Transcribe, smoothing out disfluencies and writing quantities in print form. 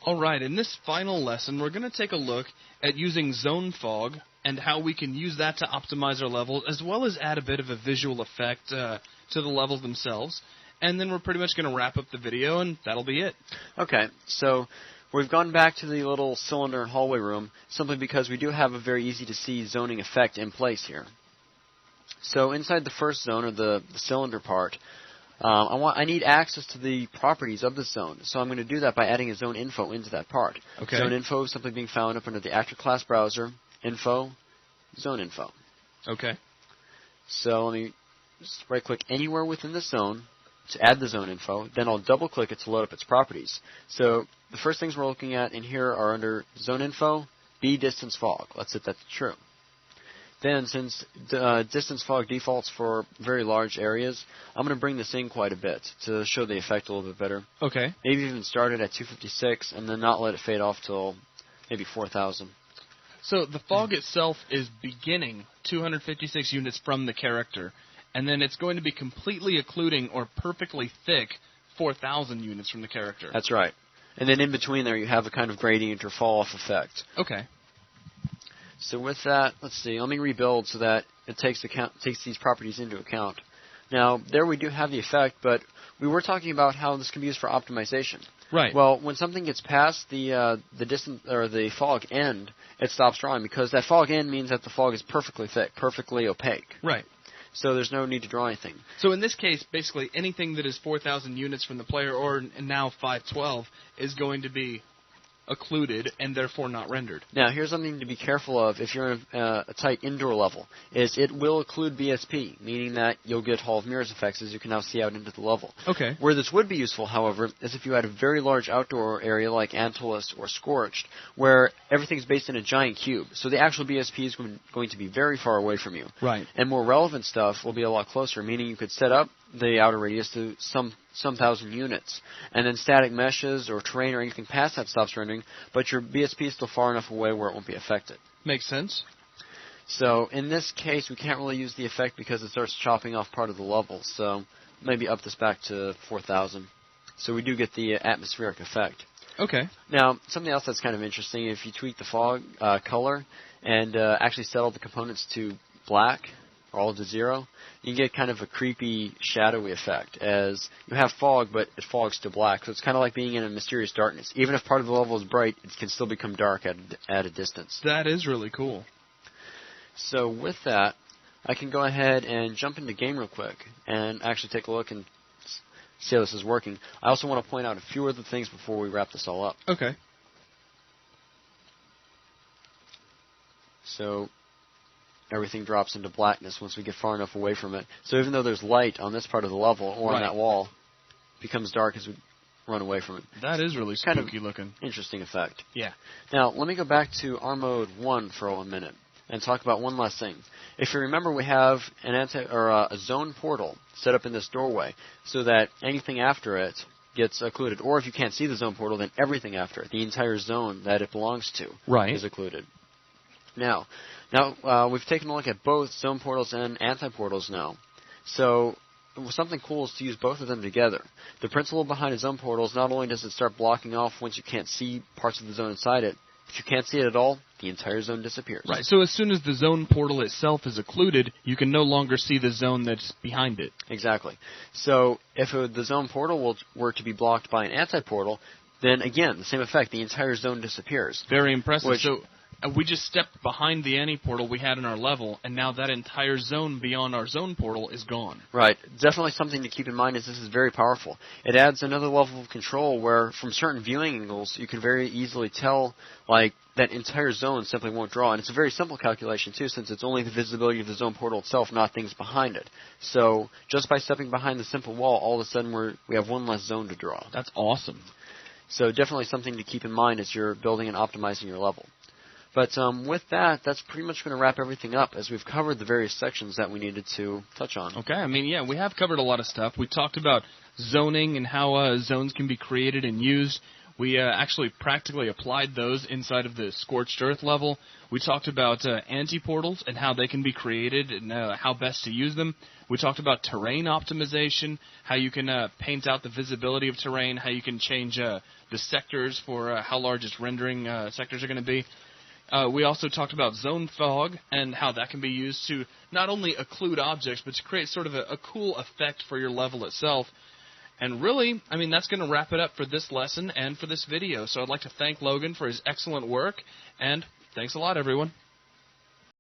All right, in this final lesson, we're going to take a look at using zone fog and how we can use that to optimize our levels, as well as add a bit of a visual effect to the levels themselves. And then we're pretty much going to wrap up the video, and that'll be it. Okay, so we've gone back to the little cylinder and hallway room simply because we do have a very easy-to-see zoning effect in place here. So inside the first zone, or the cylinder part, I need access to the properties of the zone, so I'm going to do that by adding a zone info into that part. Okay. Zone info is simply being found up under the actor class browser, info, zone info. Okay. So let me just right-click anywhere within the zone to add the zone info, then I'll double-click it to load up its properties. So the first things we're looking at in here are under zone info, B distance fog. Let's set that to true. Then, since distance fog defaults for very large areas, I'm going to bring this in quite a bit to show the effect a little bit better. Okay. Maybe even start it at 256 and then not let it fade off till maybe 4,000. So the fog itself is beginning 256 units from the character, and then it's going to be completely occluding or perfectly thick 4,000 units from the character. That's right. And then in between there you have a kind of gradient or fall-off effect. Okay. So with that, let's see, let me rebuild so that it takes these properties into account. Now, there we do have the effect, but we were talking about how this can be used for optimization. Right. Well, when something gets past the distance or the fog end, it stops drawing because that fog end means that the fog is perfectly thick, perfectly opaque. Right. So there's no need to draw anything. So in this case, basically anything that is 4,000 units from the player, or now 512, is going to be occluded and therefore not rendered. Now, here's something to be careful of if you're in a tight indoor level, is it will occlude BSP, meaning that you'll get Hall of Mirrors effects as you can now see out into the level. Okay. Where this would be useful, however, is if you had a very large outdoor area like Antilus or Scorched, where everything's based in a giant cube. So the actual BSP is going to be very far away from you. Right. And more relevant stuff will be a lot closer, meaning you could set up the outer radius to some thousand units, and then static meshes or terrain or anything past that stops rendering, but your BSP is still far enough away where it won't be affected. Makes sense. So in this case, we can't really use the effect because it starts chopping off part of the level, so maybe up this back to 4,000. So we do get the atmospheric effect. Okay. Now, something else that's kind of interesting, if you tweak the fog color and actually set all the components to black, or all to 0, you get kind of a creepy, shadowy effect, as you have fog, but it fogs to black. So it's kind of like being in a mysterious darkness. Even if part of the level is bright, it can still become dark at a distance. That is really cool. So with that, I can go ahead and jump into game real quick and actually take a look and see how this is working. I also want to point out a few other things before we wrap this all up. Okay. So everything drops into blackness once we get far enough away from it. So even though there's light on this part of the level or on that wall, it becomes dark as we run away from it. That is really spooky looking. Interesting effect. Yeah. Now, let me go back to R Mode 1 for a minute and talk about one last thing. If you remember, we have a zone portal set up in this doorway so that anything after it gets occluded. Or if you can't see the zone portal, then everything after it, the entire zone that it belongs to, is occluded. Now, we've taken a look at both zone portals and anti-portals now. So something cool is to use both of them together. The principle behind a zone portal is not only does it start blocking off once you can't see parts of the zone inside it, if you can't see it at all, the entire zone disappears. Right, so as soon as the zone portal itself is occluded, you can no longer see the zone that's behind it. Exactly. So if the zone portal were to be blocked by an anti-portal, then again, the same effect, the entire zone disappears. Very impressive. So we just stepped behind the anti-portal we had in our level, and now that entire zone beyond our zone portal is gone. Right. Definitely something to keep in mind is this is very powerful. It adds another level of control where from certain viewing angles you can very easily tell like that entire zone simply won't draw. And it's a very simple calculation too, since it's only the visibility of the zone portal itself, not things behind it. So just by stepping behind the simple wall, all of a sudden we have one less zone to draw. That's awesome. So definitely something to keep in mind as you're building and optimizing your level. But with that, that's pretty much going to wrap everything up as we've covered the various sections that we needed to touch on. Okay, I mean, yeah, we have covered a lot of stuff. We talked about zoning and how zones can be created and used. We actually practically applied those inside of the Scorched Earth level. We talked about anti-portals and how they can be created and how best to use them. We talked about terrain optimization, how you can paint out the visibility of terrain, how you can change the sectors for how large its rendering sectors are going to be. We also talked about zone fog and how that can be used to not only occlude objects, but to create sort of a cool effect for your level itself. And really, I mean, that's going to wrap it up for this lesson and for this video. So I'd like to thank Logan for his excellent work, and thanks a lot, everyone.